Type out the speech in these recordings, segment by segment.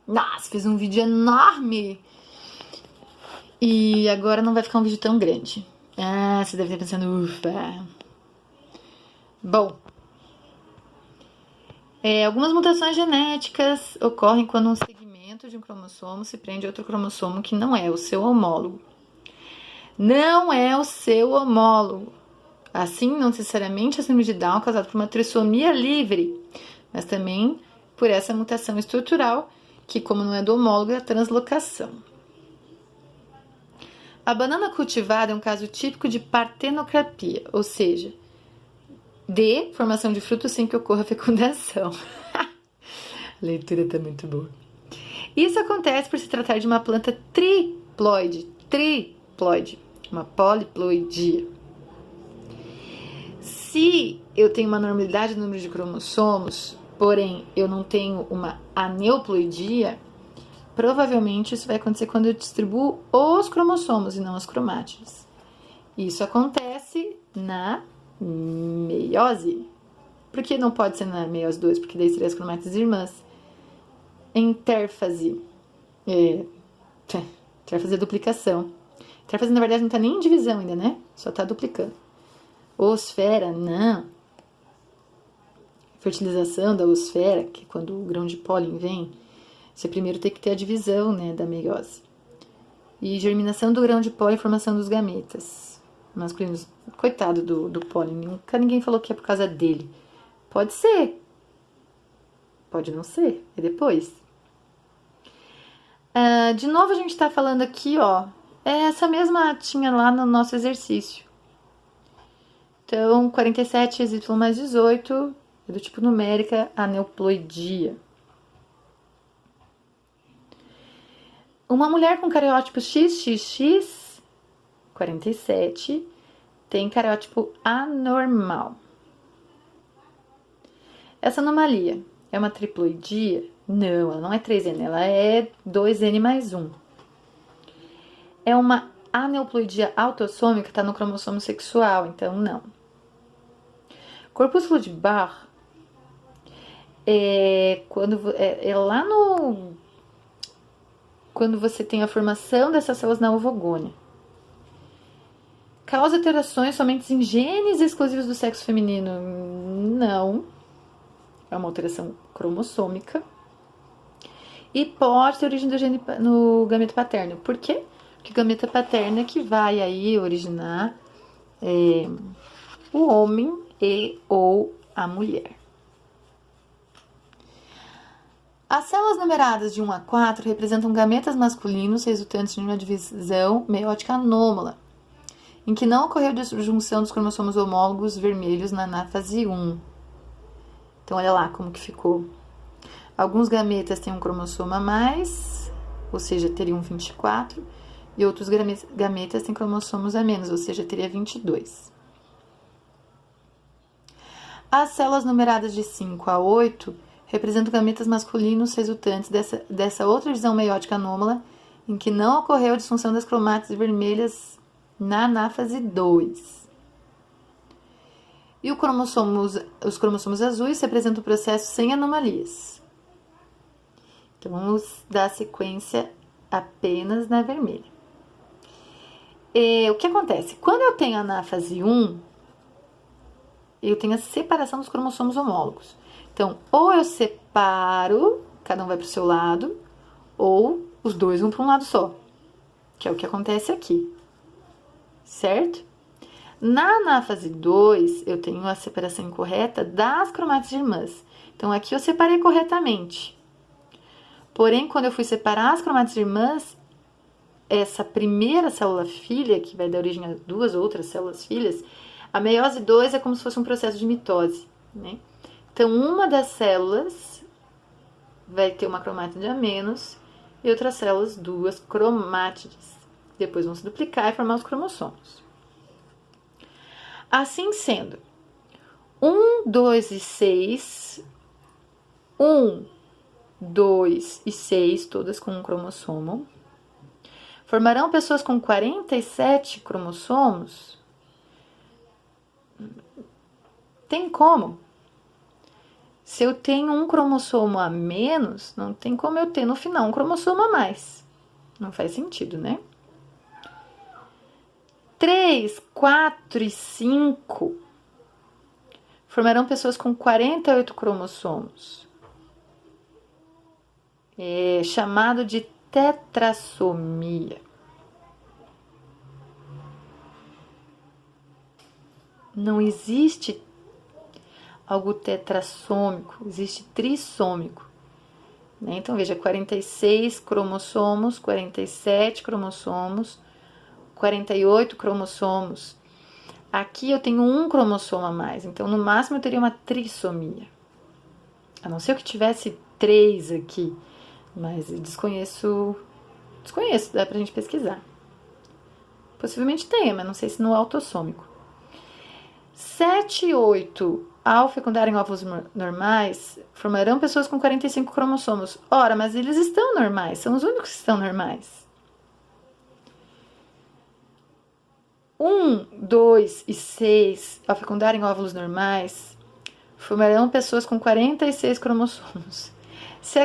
Nossa, fiz um vídeo enorme e agora não vai ficar um vídeo tão grande. Ah, você deve estar pensando, ufa. Bom, algumas mutações genéticas ocorrem quando um segmento de um cromossomo se prende a outro cromossomo que não é o seu homólogo. Não é o seu homólogo. Assim, não necessariamente a síndrome de Down é causada por uma trissomia livre, mas também por essa mutação estrutural, que, como não é do homólogo, é a translocação. A banana cultivada é um caso típico de partenocrapia, ou seja, de formação de frutos sem que ocorra fecundação. A leitura tá muito boa. Isso acontece por se tratar de uma planta triploide, uma poliploidia. Se eu tenho uma normalidade no número de cromossomos, porém eu não tenho uma aneuploidia, provavelmente isso vai acontecer quando eu distribuo os cromossomos e não as cromátides. Isso acontece na meiose. Por que não pode ser na meiose 2? Porque daí seria as cromátides irmãs. Intérfase. Intérfase é duplicação. Intérfase, na verdade, não está nem em divisão ainda, né? Só está duplicando. Osfera, não. Fertilização da osfera, que é quando o grão de pólen vem, você primeiro tem que ter a divisão, né, da meiose. E germinação do grão de pólen e formação dos gametas masculinos. Coitado do pólen, nunca ninguém falou que é por causa dele. Pode ser. Pode não ser. E depois? De novo a gente tá falando aqui, ó. Essa mesma tinha lá no nosso exercício. Então, 47 XY mais 18 é do tipo numérica aneuploidia. Uma mulher com cariótipo XXX, 47, tem cariótipo anormal. Essa anomalia é uma triploidia? Não, ela não é 3N, ela é 2N mais 1. É uma aneuploidia autossômica, está no cromossomo sexual, então não. Corpúsculo de Barr quando você tem a formação dessas células na ovogônia. Causa alterações somente em genes exclusivos do sexo feminino? Não. É uma alteração cromossômica. E pode ter origem do gene no gameta paterno. Por quê? Porque o gameta paterno é que vai aí originar o homem e ou a mulher. As células numeradas de 1 a 4 representam gametas masculinos resultantes de uma divisão meiótica anômala, em que não ocorreu disjunção dos cromossomos homólogos vermelhos na anáfase 1. Então, olha lá como que ficou. Alguns gametas têm um cromossomo a mais, ou seja, teriam 24, e outros gametas têm cromossomos a menos, ou seja, teria 22. As células numeradas de 5 a 8 representam gametas masculinos resultantes dessa outra divisão meiótica anômala, em que não ocorreu a disfunção das cromátides vermelhas na anáfase 2. E os cromossomos azuis representam o processo sem anomalias. Então, vamos dar sequência apenas na vermelha. O que acontece? Quando eu tenho a anáfase 1, eu tenho a separação dos cromossomos homólogos. Então, ou eu separo, cada um vai para o seu lado, ou os dois vão para um lado só, que é o que acontece aqui, certo? Na anáfase 2, eu tenho a separação incorreta das cromátides irmãs. Então, aqui eu separei corretamente. Porém, quando eu fui separar as cromátides irmãs, essa primeira célula filha, que vai dar origem a duas outras células filhas, a meiose 2 é como se fosse um processo de mitose, né? Então, uma das células vai ter uma cromátide a menos e outras células, duas cromátides. Depois vão se duplicar e formar os cromossomos. Assim sendo, 1, 2 e 6, 1, 2 e 6, todas com um cromossomo, formarão pessoas com 47 cromossomos? Tem como? Se eu tenho um cromossomo a menos, não tem como eu ter no final um cromossomo a mais. Não faz sentido, né? 3, 4 e 5 formarão pessoas com 48 cromossomos. É chamado de tetrassomia. Não existe algo tetrassômico, existe trissômico. Né? Então, veja, 46 cromossomos, 47 cromossomos, 48 cromossomos. Aqui eu tenho um cromossomo a mais, então no máximo eu teria uma trissomia. A não ser que tivesse 3 aqui, mas eu desconheço, dá pra gente pesquisar. Possivelmente tenha, mas não sei se no autossômico. 7 e 8, ao fecundarem óvulos normais, formarão pessoas com 45 cromossomos. Ora, mas eles estão normais, são os únicos que estão normais. 1, 2 e 6, ao fecundarem óvulos normais, formarão pessoas com 46 cromossomos. Se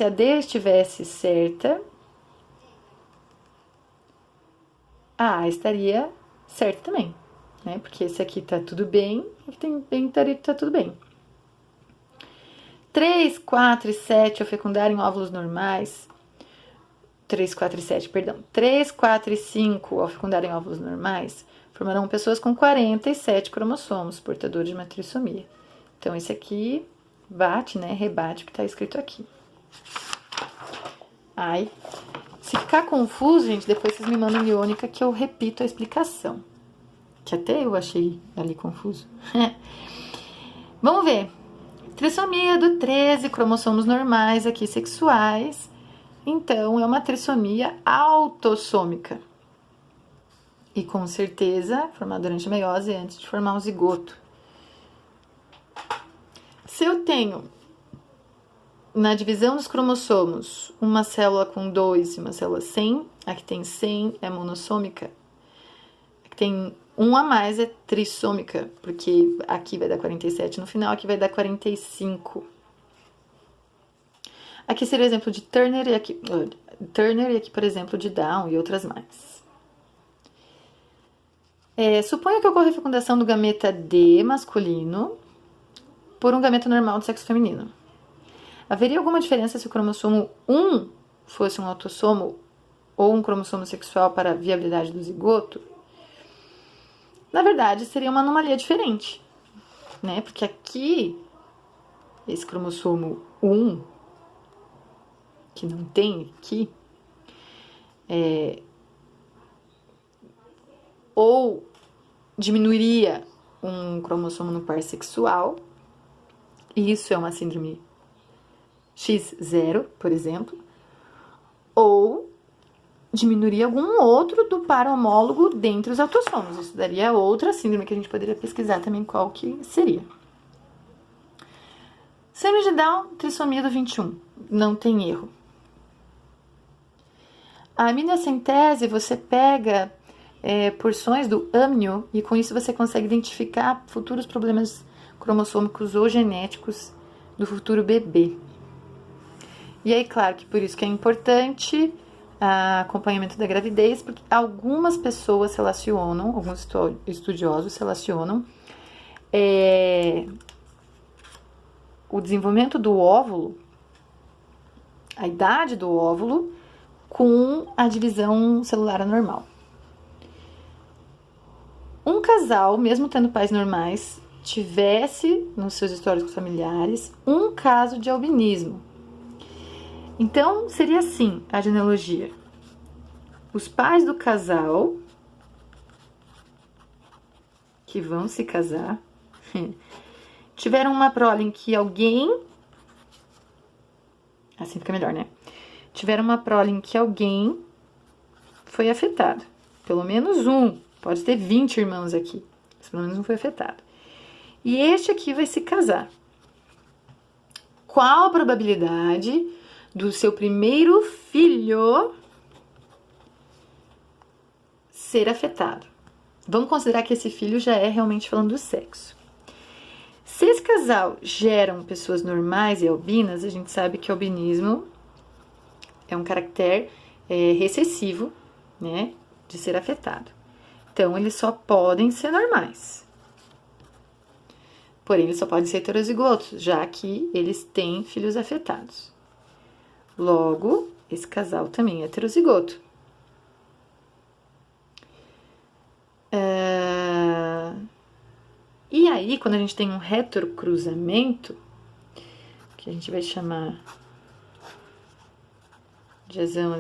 a D estivesse certa, a A estaria certa também, né? Porque esse aqui tá tudo bem, aqui também tá tudo bem. 3, 4 e 7, ao fecundarem óvulos normais, 3, 4 e 7, perdão. 3, 4 e 5, ao fecundarem óvulos normais, formarão pessoas com 47 cromossomos, portadores de uma trissomia. Então, esse aqui bate, né? Rebate o que está escrito aqui. Ai, se ficar confuso, gente, depois vocês me mandam iônica que eu repito a explicação. Que até eu achei ali confuso. Vamos ver. Trissomia do 13, cromossomos normais aqui sexuais. Então, é uma trissomia autossômica. E com certeza, formada durante a meiose antes de formar um zigoto. Se eu tenho, na divisão dos cromossomos, uma célula com 2 e uma célula sem, a que tem 100 é monossômica, a que tem um a mais é trissômica, porque aqui vai dar 47 no final, aqui vai dar 45. Aqui seria o exemplo de Turner e aqui, por exemplo, de Down e outras mais. Suponha que ocorra a fecundação do gameta D masculino por um gameta normal do sexo feminino. Haveria alguma diferença se o cromossomo 1 fosse um autossomo ou um cromossomo sexual para a viabilidade do zigoto? Na verdade, seria uma anomalia diferente, né? Porque aqui, esse cromossomo 1, que não tem aqui, ou diminuiria um cromossomo no par sexual, e isso é uma síndrome X0, por exemplo, ou diminuiria algum outro do par homólogo dentre os autossomos. Isso daria outra síndrome que a gente poderia pesquisar também qual que seria. Síndrome de Down, trissomia do 21. Não tem erro. A amniocentese, você pega porções do amnio e com isso você consegue identificar futuros problemas cromossômicos ou genéticos do futuro bebê. E aí, claro que por isso que é importante acompanhamento da gravidez, porque algumas pessoas relacionam, alguns estudiosos relacionam o desenvolvimento do óvulo, a idade do óvulo, com a divisão celular anormal. Um casal, mesmo tendo pais normais, tivesse nos seus históricos familiares um caso de albinismo. Então, seria assim a genealogia. Os pais do casal que vão se casar tiveram uma prole em que alguém... Assim fica melhor, né? Tiveram uma prole em que alguém foi afetado. Pelo menos um. Pode ter 20 irmãos aqui. Mas pelo menos um foi afetado. E este aqui vai se casar. Qual a probabilidade do seu primeiro filho ser afetado? Vamos considerar que esse filho já é realmente falando do sexo. Se esse casal geram pessoas normais e albinas, a gente sabe que o albinismo é um caractere recessivo, né, de ser afetado. Então, eles só podem ser normais. Porém, eles só podem ser heterozigotos, já que eles têm filhos afetados. Logo, esse casal também é heterozigoto. E aí, quando a gente tem um retrocruzamento, que a gente vai chamar de azão,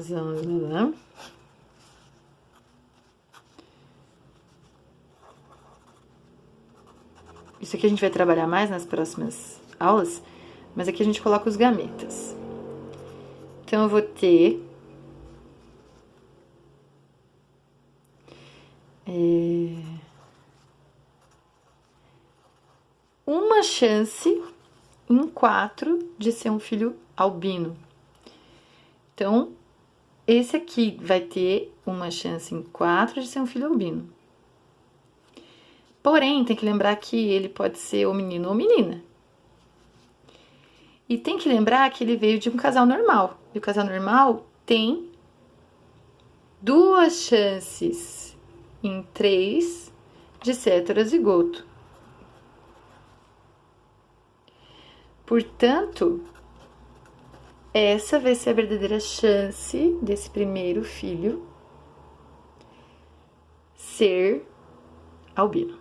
isso aqui a gente vai trabalhar mais nas próximas aulas, mas aqui a gente coloca os gametas. Então, eu vou ter uma chance em 4 de ser um filho albino. Então, esse aqui vai ter uma chance em 4 de ser um filho albino. Porém, tem que lembrar que ele pode ser ou menino ou menina. E tem que lembrar que ele veio de um casal normal. E o casal normal tem 2 chances em 3 de ser heterozigoto. Portanto, essa vai ser a verdadeira chance desse primeiro filho ser albino.